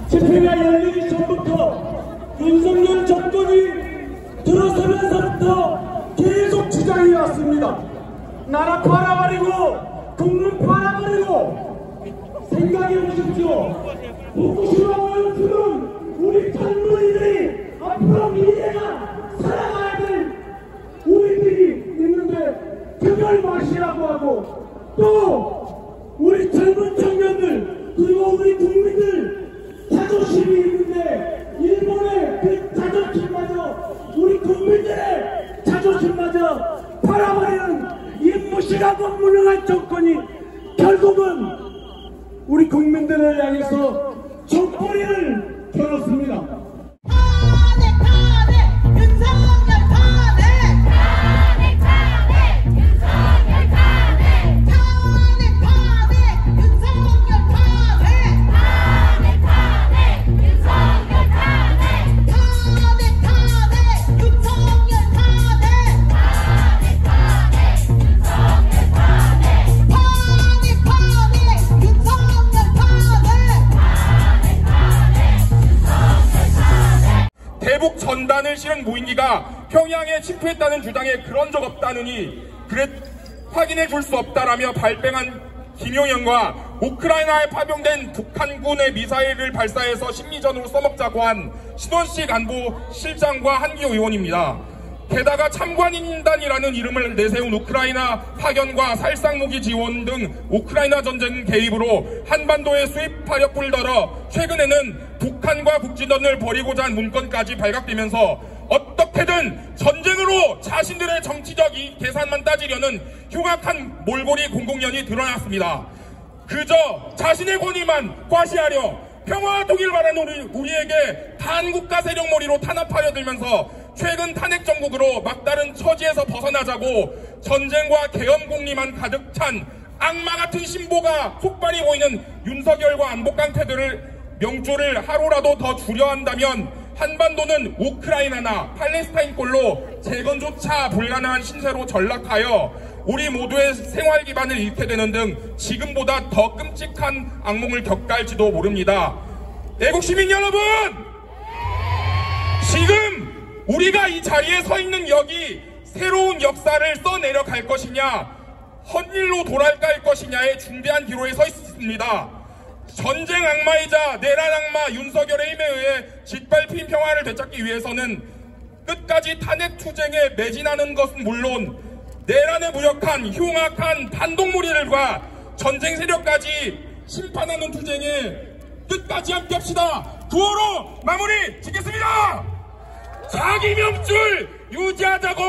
집회가 열리기 전부터 윤석열 정권이 들어서면서부터 계속 주장해왔습니다. 나라 팔아버리고 국민 팔아버리고 생각해보십시오. 후쿠시마 오염수는 우리 젊은이들이 앞으로 미래가 살아가야 될 우리들이 있는데 그걸 마시라고 하고 또 우리 젊은 청년들 그리고 우리 국민들 자존심이 있는데 일본의 그 자존심마저 우리 국민들의 자존심마저 팔아버리는 이 무식하고 무능한 정권이 결국은 우리 국민들을 향해서 총뿌리를 겨눴습니다. 대북 전단을 실은 무인기가 평양에 침투했다는 주장에 그런 적 없다느니 확인해 줄 수 없다라며 발뺌한 김용현과 우크라이나에 파병된 북한군의 미사일을 발사해서 심리전으로 써먹자고 한 신원식 안보실장과 한기호 의원입니다. 게다가 참관인단이라는 이름을 내세운 우크라이나 파견과 살상무기 지원 등 우크라이나 전쟁 개입으로 한반도에 수입하려 뿔더러 최근에는 북한과 국지전을 벌이고자 한 문건까지 발각되면서 어떻게든 전쟁으로 자신들의 정치적 계산만 따지려는 흉악한 몰골이 공공연히 드러났습니다. 그저 자신의 권위만 과시하려 평화와 통일을 바라는 우리에게 반국가 세력몰이로 탄압하려 들면서 최근 탄핵 정국으로 막다른 처지에서 벗어나자고 전쟁과 계엄공리만 가득 찬 악마 같은 신보가 속발이 보이는 윤석열과 안보 깡패들을 명조를 하루라도 더 줄여 한다면 한반도는 우크라이나나 팔레스타인꼴로 재건조차 불가능한 신세로 전락하여 우리 모두의 생활 기반을 잃게 되는 등 지금보다 더 끔찍한 악몽을 겪을지도 모릅니다. 애국 시민 여러분! 지금 우리가 이 자리에 서 있는 여기 새로운 역사를 써내려 갈 것이냐 헛일로 돌아갈 것이냐의 중대한 기로에 서 있습니다. 전쟁 악마이자 내란 악마 윤석열의 힘에 의해 짓밟힌 평화를 되찾기 위해서는 끝까지 탄핵 투쟁에 매진하는 것은 물론 내란에 무력한 흉악한 반동무리들과 전쟁 세력까지 심판하는 투쟁에 끝까지 함께합시다. 구호로 마무리 짓겠습니다. 자기 명줄 유지하자고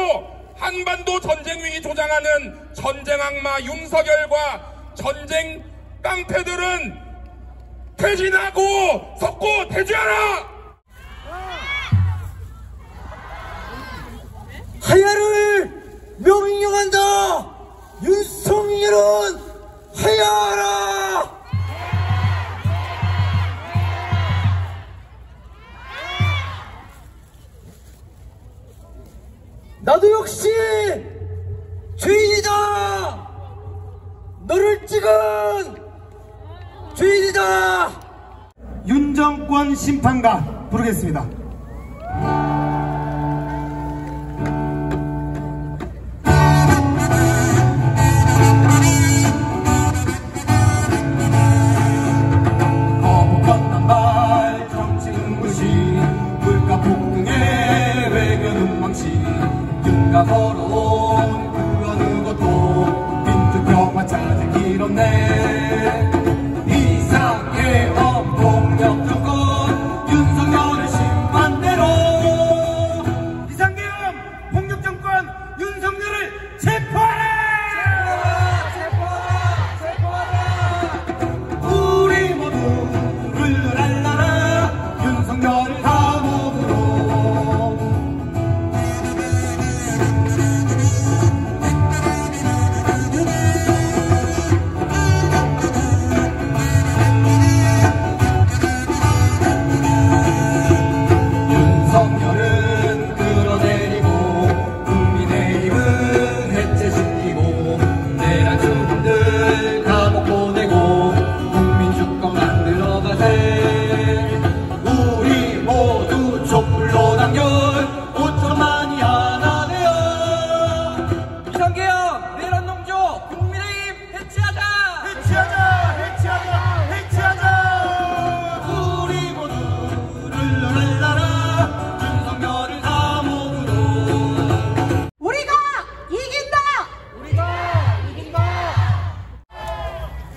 한반도 전쟁 위기 조장하는 전쟁 악마 윤석열과 전쟁 깡패들은 퇴진하고 섰고 대주하라! 하야를 명령한다! 윤석열은 하야하라! 나도 역시 죄인이다! 너를 찍은 죄인이다! 윤정권 심판관 부르겠습니다. 거북한 말 정치는 무시 물가 폭등의 외교는 망치 윤가 걸어온 그 어느 것도 민주평화 찾을 길 없네. 이상해 엄폭력 정권 윤석열을 심판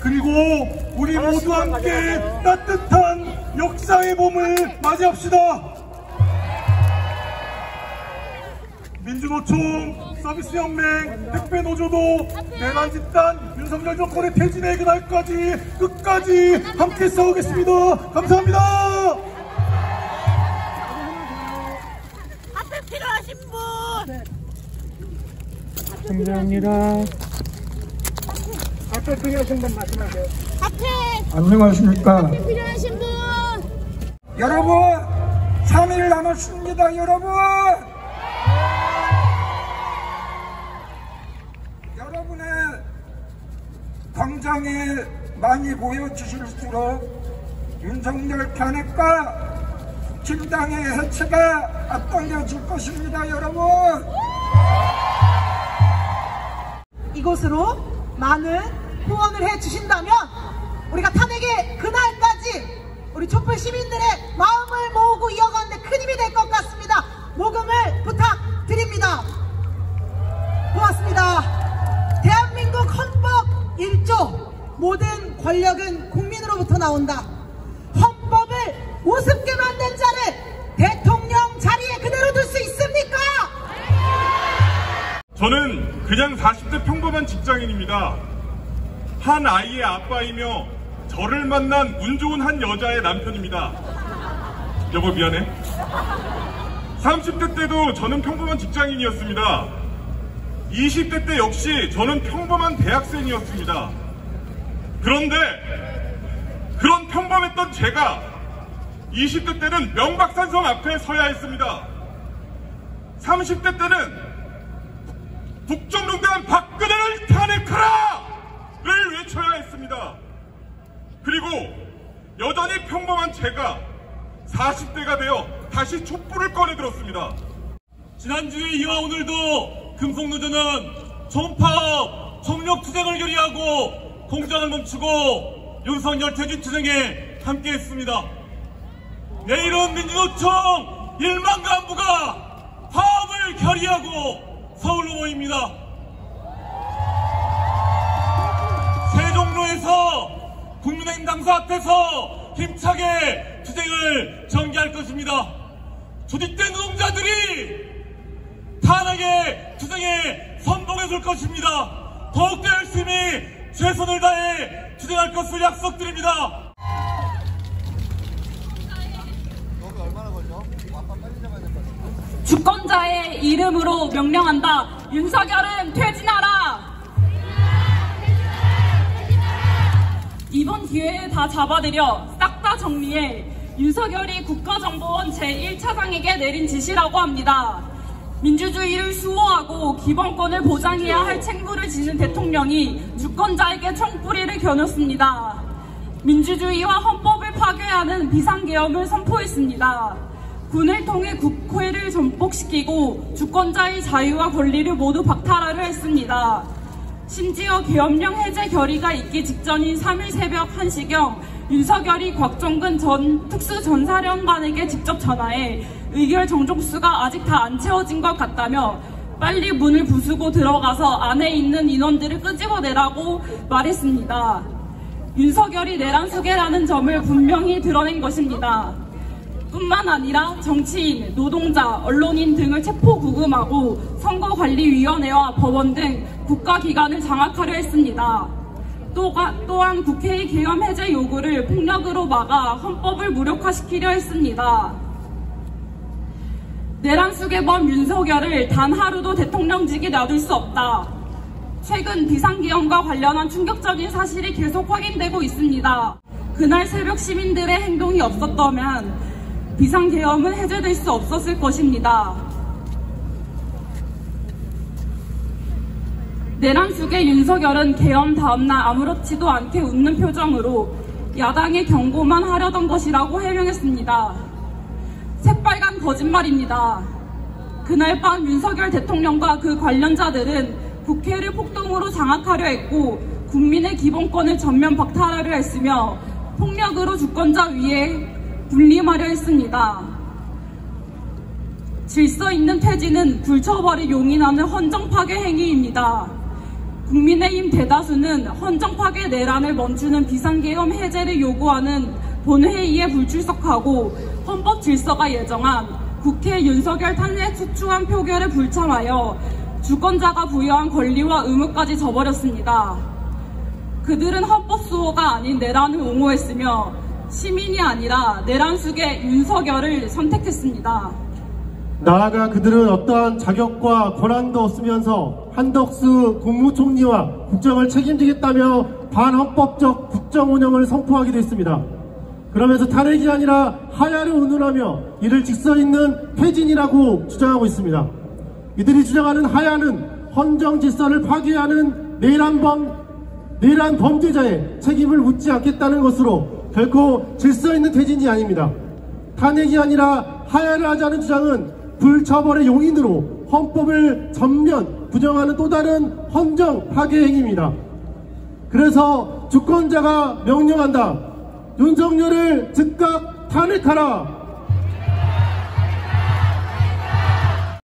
그리고 우리 모두 함께 따뜻한 역사의 봄을 맞이합시다. 민주노총, 서비스연맹, 택배노조도 내란 집단 윤석열 정권의 퇴진의 그날까지 끝까지 함께 싸우겠습니다. 감사합니다. 앞에 필요하신 분! 감사합니다. 앞에 안녕하십니까. 필요하신 분! 여러분 3일 남았습니다. 여러분의 광장에 많이 모여주실수록 윤석열 탄핵과 김당의 해체가 앞당겨질 것입니다. 여러분 이곳으로 많은 후원을 해주신다면 우리가 탄핵의 그날까지 우리 촛불 시민들의 마음을 모으고 이어가는데 큰 힘이 될 것 같습니다. 모금을 부탁드립니다. 고맙습니다. 대한민국 헌법 1조 모든 권력은 국민으로부터 나온다. 헌법을 우습게 만든 자를 대통령 자리에 그대로 둘 수 있습니까? 저는 그냥 40대 평범한 직장인입니다. 한 아이의 아빠이며 저를 만난 운 좋은 한 여자의 남편입니다. 여보 미안해. 30대 때도 저는 평범한 직장인이었습니다. 20대 때 역시 저는 평범한 대학생이었습니다. 그런데 그런 평범했던 제가 20대 때는 명박산성 앞에 서야 했습니다. 30대 때는 국정농단 박근혜를 탄핵하라! 를 외쳐야 했습니다. 그리고 여전히 평범한 제가 40대가 되어 다시 촛불을 꺼내들었습니다. 지난주에 이와 오늘도 금속노조는 총파업, 총력투쟁을 결의하고 공장을 멈추고 윤석열 퇴진 투쟁에 함께했습니다. 내일은 민주노총 1만 간부가 파업을 결의하고 서울로 모입니다. 세종로에서 국민의힘 당서 앞에서 힘차게 투쟁을 전개할 것입니다. 조직된 노동자들이 탄핵의 투쟁에 선봉해 줄 것입니다. 더욱더 열심히 최선을 다해 투쟁할 것을 약속드립니다. 주권자의 이름으로 명령한다. 윤석열은 퇴진하라. 이번 기회에 다 잡아들여 싹 다 정리해 윤석열이 국가정보원 제1차장에게 내린 지시라고 합니다. 민주주의를 수호하고 기본권을 보장해야 할 책무를 지는 대통령이 주권자에게 총뿌리를 겨눴습니다. 민주주의와 헌법을 파괴하는 비상계엄을 선포했습니다. 군을 통해 국회를 전복시키고 주권자의 자유와 권리를 모두 박탈하려 했습니다. 심지어 계엄령 해제 결의가 있기 직전인 3일 새벽 1시경 윤석열이 곽종근 전 특수전사령관에게 직접 전화해 의결 정족수가 아직 다 안 채워진 것 같다며 빨리 문을 부수고 들어가서 안에 있는 인원들을 끄집어내라고 말했습니다. 윤석열이 내란 수괴라는 점을 분명히 드러낸 것입니다. 뿐만 아니라 정치인, 노동자, 언론인 등을 체포 구금하고 선거관리위원회와 법원 등 국가기관을 장악하려 했습니다. 또한 국회의 계엄 해제 요구를 폭력으로 막아 헌법을 무력화시키려 했습니다. 내란 수괴범 윤석열을 단 하루도 대통령직에 놔둘 수 없다. 최근 비상계엄과 관련한 충격적인 사실이 계속 확인되고 있습니다. 그날 새벽 시민들의 행동이 없었다면 비상계엄은 해제될 수 없었을 것입니다. 내란 숙의 윤석열은 계엄 다음날 아무렇지도 않게 웃는 표정으로 야당의 경고만 하려던 것이라고 해명했습니다. 새빨간 거짓말입니다. 그날 밤 윤석열 대통령과 그 관련자들은 국회를 폭동으로 장악하려 했고 국민의 기본권을 전면 박탈하려 했으며 폭력으로 주권자 위에 군림하려 했습니다. 질서 있는 퇴진은 불처벌이 용인하는 헌정 파괴 행위입니다. 국민의힘 대다수는 헌정 파괴 내란을 멈추는 비상계엄 해제를 요구하는 본회의에 불출석하고 헌법 질서가 예정한 국회 윤석열 탄핵 소추안 표결을 불참하여 주권자가 부여한 권리와 의무까지 저버렸습니다. 그들은 헌법 수호가 아닌 내란을 옹호했으며 시민이 아니라 내란 숙의 윤석열을 선택했습니다. 나아가 그들은 어떠한 자격과 권한도 없으면서 한덕수 국무총리와 국정을 책임지겠다며 반헌법적 국정 운영을 선포하기도 했습니다. 그러면서 탄핵이 아니라 하야를 운운하며 이를 직서 있는 퇴진이라고 주장하고 있습니다. 이들이 주장하는 하야는 헌정 질서를 파괴하는 내란 범죄자의 책임을 묻지 않겠다는 것으로 결코 질서 있는 퇴진이 아닙니다. 탄핵이 아니라 하야를 하자는 주장은 불처벌의 용인으로 헌법을 전면 부정하는 또 다른 헌정 파괴 행위입니다. 그래서 주권자가 명령한다. 윤석열을 즉각 탄핵하라.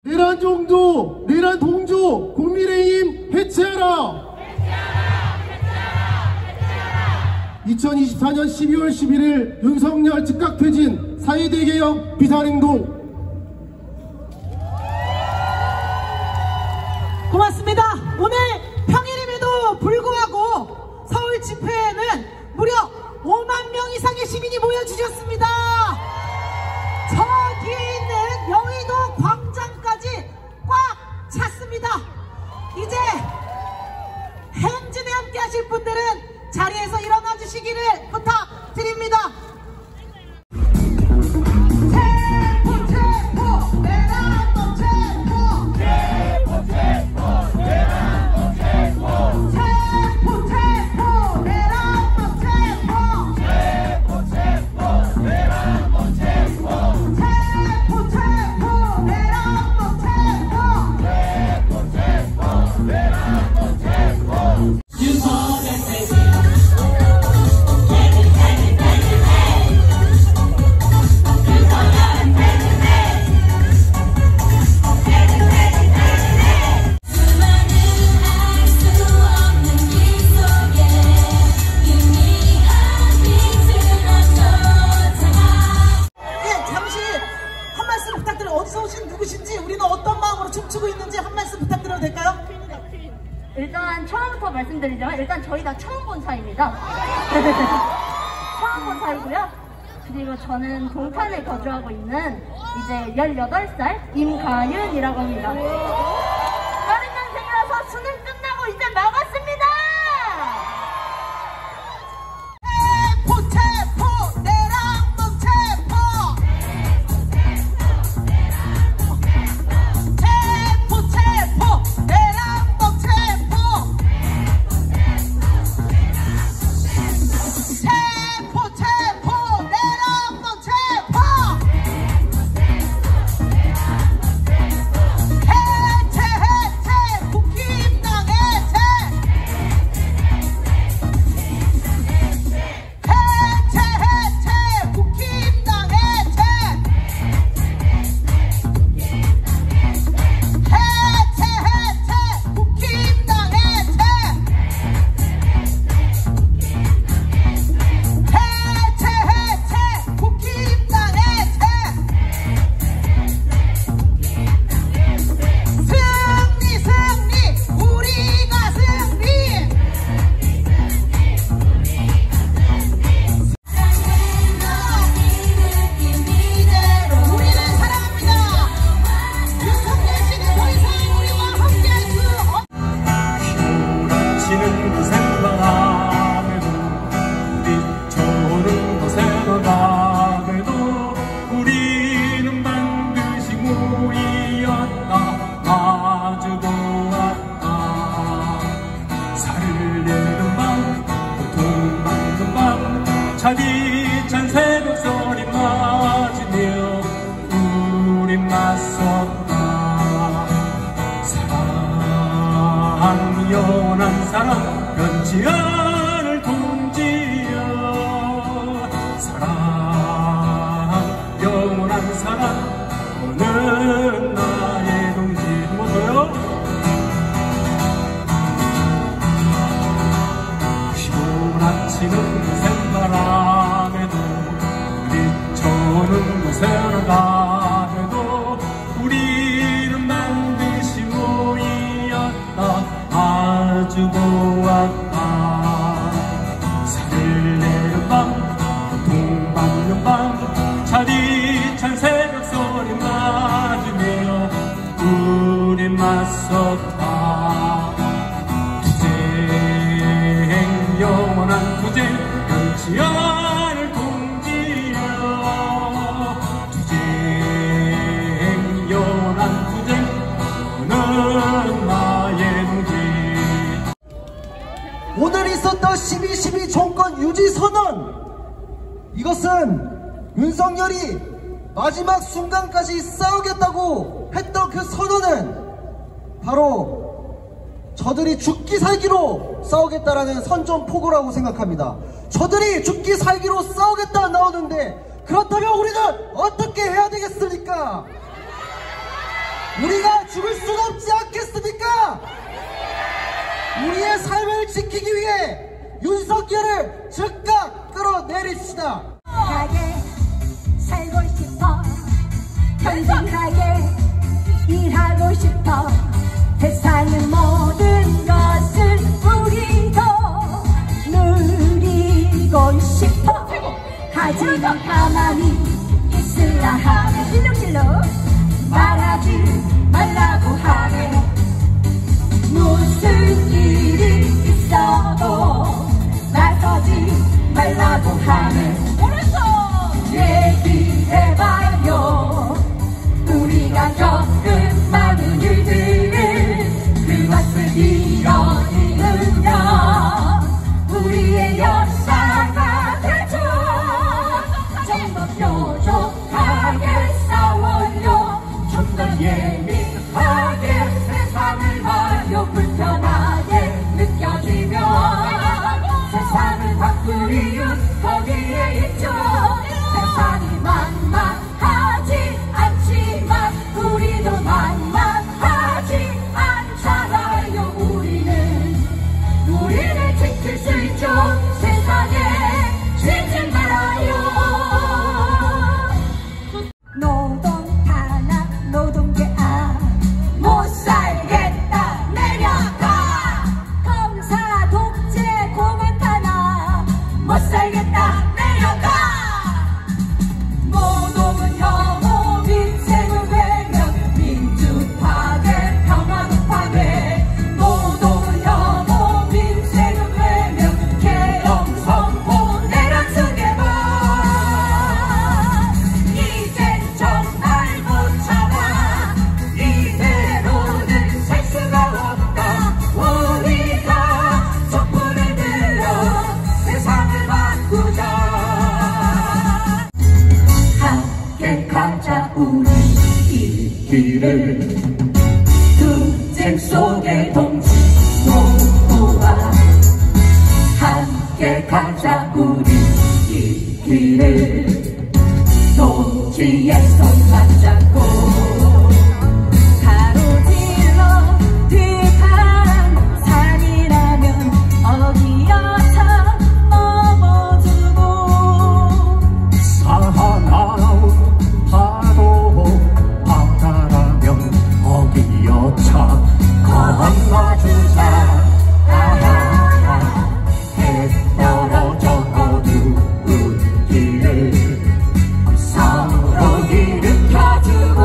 내란 종조, 내란 동조, 국민의힘 해체하라. 2024년 12월 11일 윤석열 즉각 퇴진, 사회대 개혁 비상행동. 고맙습니다. 오늘 평일임에도 불구하고 서울 집회에는 무려 5만 명 이상의 시민이 모여주셨습니다. 저 뒤에 있는 여의도 광장까지 꽉 찼습니다. 이제 행진에 함께 하실 분들은 자리에서 일어나 주시기를 부탁드립니다. 일단 처음부터 말씀드리자면 일단 저희 다 처음 본 사이입니다. 처음 본 사이고요. 그리고 저는 동탄에 거주하고 있는 이제 18살 임가윤이라고 합니다. 30년생이라서 수능 끝나고 이제 나갔습니다. 차디찬 새벽소리 맞으며 우린 맞섰다. 사랑 영원한 사랑 변치 않을 동지여. 사랑 영원한 사랑 너는 나의 동지. 한 번 더요. 변치 않을 동지여 투쟁 영원한 투쟁 너는 나의 동지. 오늘 있었던 12.12 정권 유지 선언, 이것은 윤석열이 마지막 순간까지 싸우겠다고 했던 그 선언은 바로 저들이 죽기 살기로 싸우겠다라는 선전포고라고 생각합니다. 저들이 죽기 살기로 싸우겠다 나오는데 그렇다면 우리는 어떻게 해야 되겠습니까? 우리가 죽을 수는 없지 않겠습니까? 우리의 삶을 지키기 위해 윤석열을 즉각 끌어내립시다. 하게 살고 싶어, 편안하게 일하고 싶어. 세상의 모든 것을 우리도 누리고 싶어. 하지만 가만히 있으라 하네. 실룩실룩 말하지 말라고 하네. 무슨 일이 있어도 나서지 말라고 하네. 오른손 얘기해봐요. 우리가 겪은 많은 일들을 그것을 이뤄내느냐 우리의 역사가 되죠. 좀 더 뾰족하게 싸워요. 좀 더 예민하게 세상을 봐요. 불편하게 느껴지면 세상을 바꾸리 이유 거기에 있죠. 세상이 만만하지 않지만 우리도 만만하지 않잖아요. 우리를 지킬 수 있죠. 세상에 지지 말아요. 노동 하나 노동계 못 살겠다 내려가. 검사 독재 공안 하나 못 살겠다 내려가. 노동은 혐오 민생은 외면 민주파괴 평화는 파괴. 노동은 혐오 민생은 외면 개혁 선포 내란 승계만. 이젠 정말 못 참아. 이대로는 살 수가 없다. 우리가 촛불을 들어 세상을 바꾸자. 함께 가자 우리 이 길을. 투쟁 속의 동지 모두와 함께 가자 우리 이 길을. 도지의 손만 잡고 가로질러 뒤한 산이라면 어기어서 넘어주고. 사나운 파도 바다라면 어기여차 건너주자. 해 떨어져 어두운 길을 서로 일으켜주고.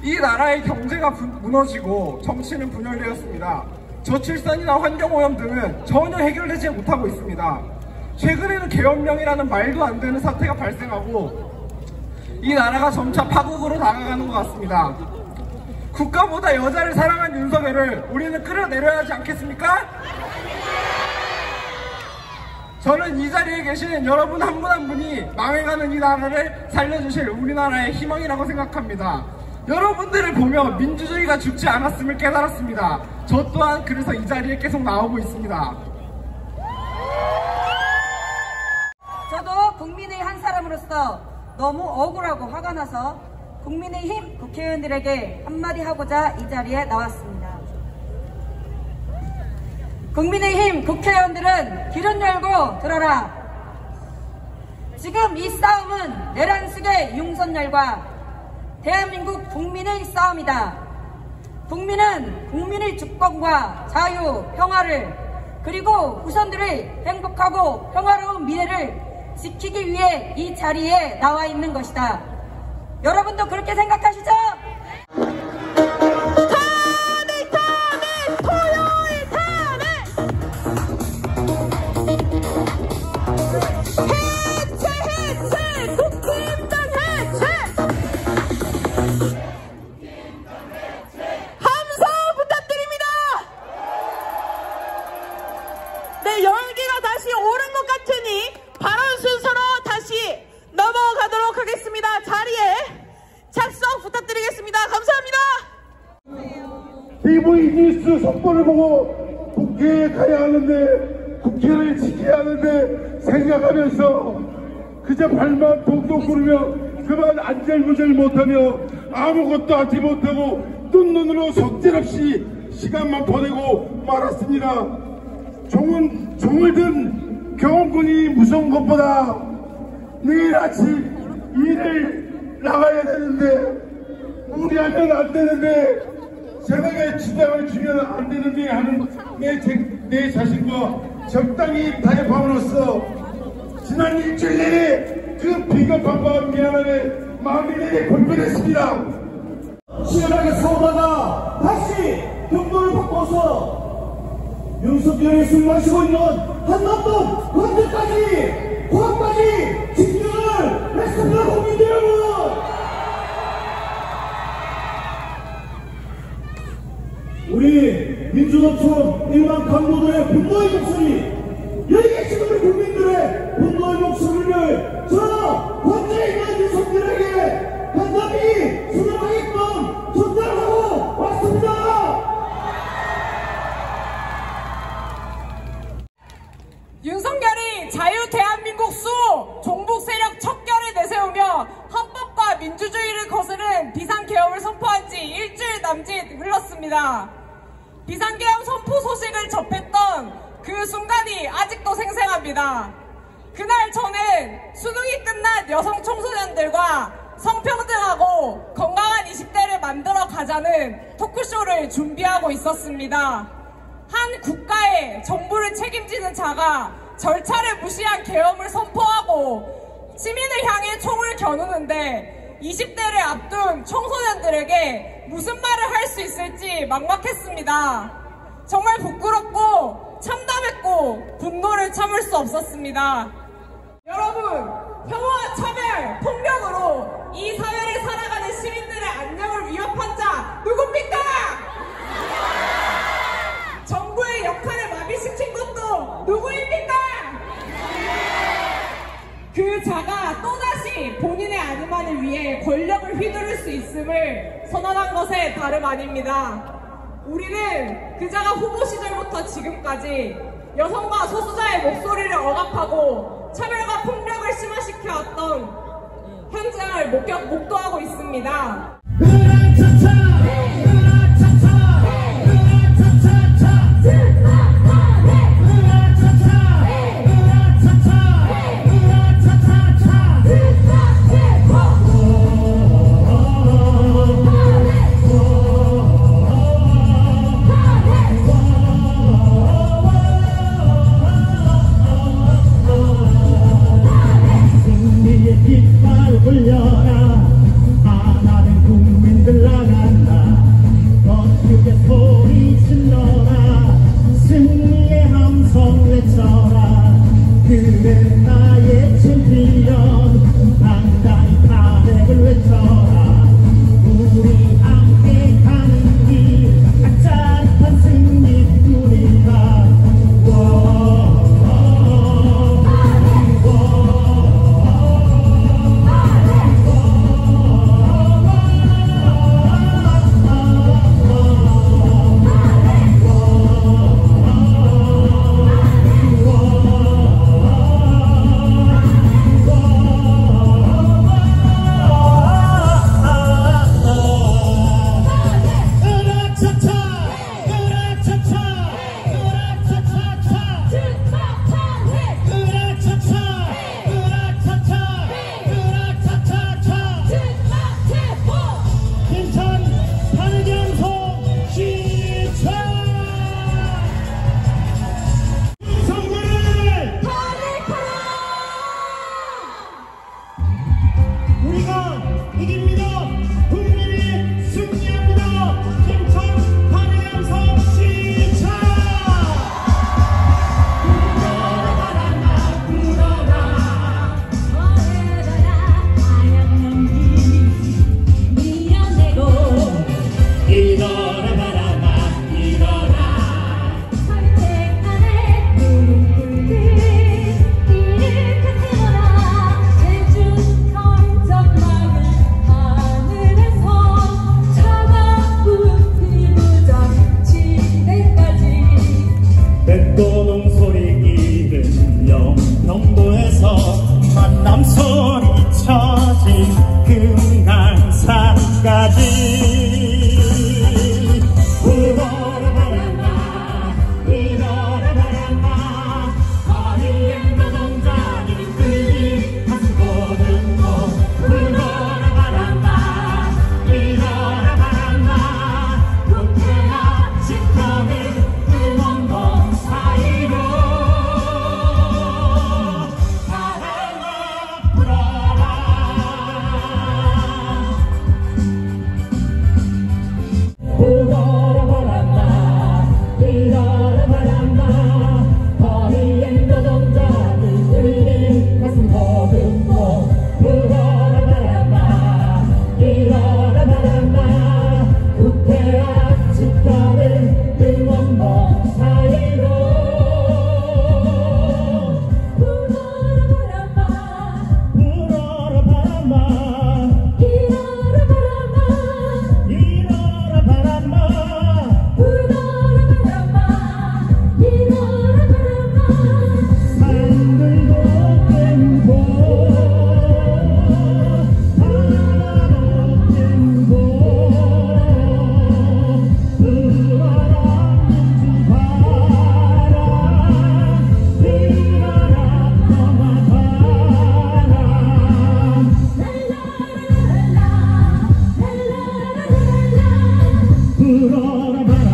이 나라의 경제가 무너지고 정치는 분열되었습니다. 저출산이나 환경오염 등은 전혀 해결되지 못하고 있습니다. 최근에는 계엄령이라는 말도 안 되는 사태가 발생하고 이 나라가 점차 파국으로 나아가는 것 같습니다. 국가보다 여자를 사랑한 윤석열을 우리는 끌어내려야 하지 않겠습니까? 저는 이 자리에 계신 여러분 한 분 한 분이 망해가는 이 나라를 살려주실 우리나라의 희망이라고 생각합니다. 여러분들을 보며 민주주의가 죽지 않았음을 깨달았습니다. 저 또한 그래서 이 자리에 계속 나오고 있습니다. 저도 국민의 한 사람으로서 너무 억울하고 화가 나서 국민의힘 국회의원들에게 한마디 하고자 이 자리에 나왔습니다. 국민의힘 국회의원들은 귀를 열고 들어라. 지금 이 싸움은 내란숙의 윤석열과 대한민국 국민의 싸움이다. 국민은 국민의 주권과 자유, 평화를 그리고 후손들의 행복하고 평화로운 미래를 지키기 위해 이 자리에 나와 있는 것이다. 여러분도 그렇게 생각하시죠? 토요일 탄핵! 해체! 국힘당 해체! 함성 부탁드립니다! 네, 열기가 다시 오른 것 같으니 발언 순서로 다시 넘어가도록 하겠습니다. 자리에 착석 부탁드리겠습니다. 감사합니다. TV 뉴스 속보를 보고 국회에 가야 하는데 국회를 지켜야 하는데 생각하면서 그저 발만 동동 구르며 그만 안절부절 못하며 아무것도 하지 못하고 눈으로 속절없이 시간만 보내고 말았습니다. 종을 든 경호군이 무서운 것보다 내일 아침 일을 나가야 되는데 무리하면 안 되는데 세상에 지장을 주면 안 되는데 하는 내 자신과 적당히 타협함으로써 지난 일주일 내내 그 비겁함과 미안함에 마음이 내내 불편했습니다. 시원하게 싸우다가 다시 경로를 바꿔서 윤석열이 술 마시고 있는 한남동 관제까지 포항까지 집중을 했습니다. 국민들 여러분, 우리 민주노총 일반 간부들의 분노의 목소리, 여기 계신 우리 국민들의 분노의 목소리를 저 관제에 있는 윤석열에게 간단히 수렴하게끔 전달하고 왔습니다. 윤석열이 자유대한민국 수 종북 세력 척결을 내세우며 헌법과 민주주의를 거스른 비상계엄을 선포한 지 일주일 남짓 흘렀습니다. 비상계엄 선포 소식을 접했던 그 순간이 아직도 생생합니다. 그날 저는 수능이 끝난 여성 청소년들과 성평등하고 건강한 20대를 만들어 가자는 토크쇼를 준비하고 있었습니다. 한 국가의 정부를 책임지는 자가 절차를 무시한 계엄을 선포하고 시민을 향해 총을 겨누는데 20대를 앞둔 청소년들에게 무슨 말을 할 수 있을지 막막했습니다. 정말 부끄럽고 참담했고 분노를 참을 수 없었습니다. 여러분, 혐오와 차별, 폭력으로 이 사회를 살아가는 시민들의 안녕을 위협한 자 누굽니까? 정부의 역할을 마비시킨 것도 누구입니까? 그 자가 또다시 본인의 안위만을 위해 권력을 휘두를 수 있음을 선언한 것에 다름 아닙니다. 우리는 그 자가 후보 시절부터 지금까지 여성과 소수자의 목소리를 억압하고 차별과 폭력을 심화시켜왔던 현장을 목도하고 있습니다. 깃발 올려라. 하나는 국민들 그래 나의 챔피언 당당히 탄핵을 외쳐라. 우리 함께 가는 길 짜릿한 승리뿐이다. 불어라 바람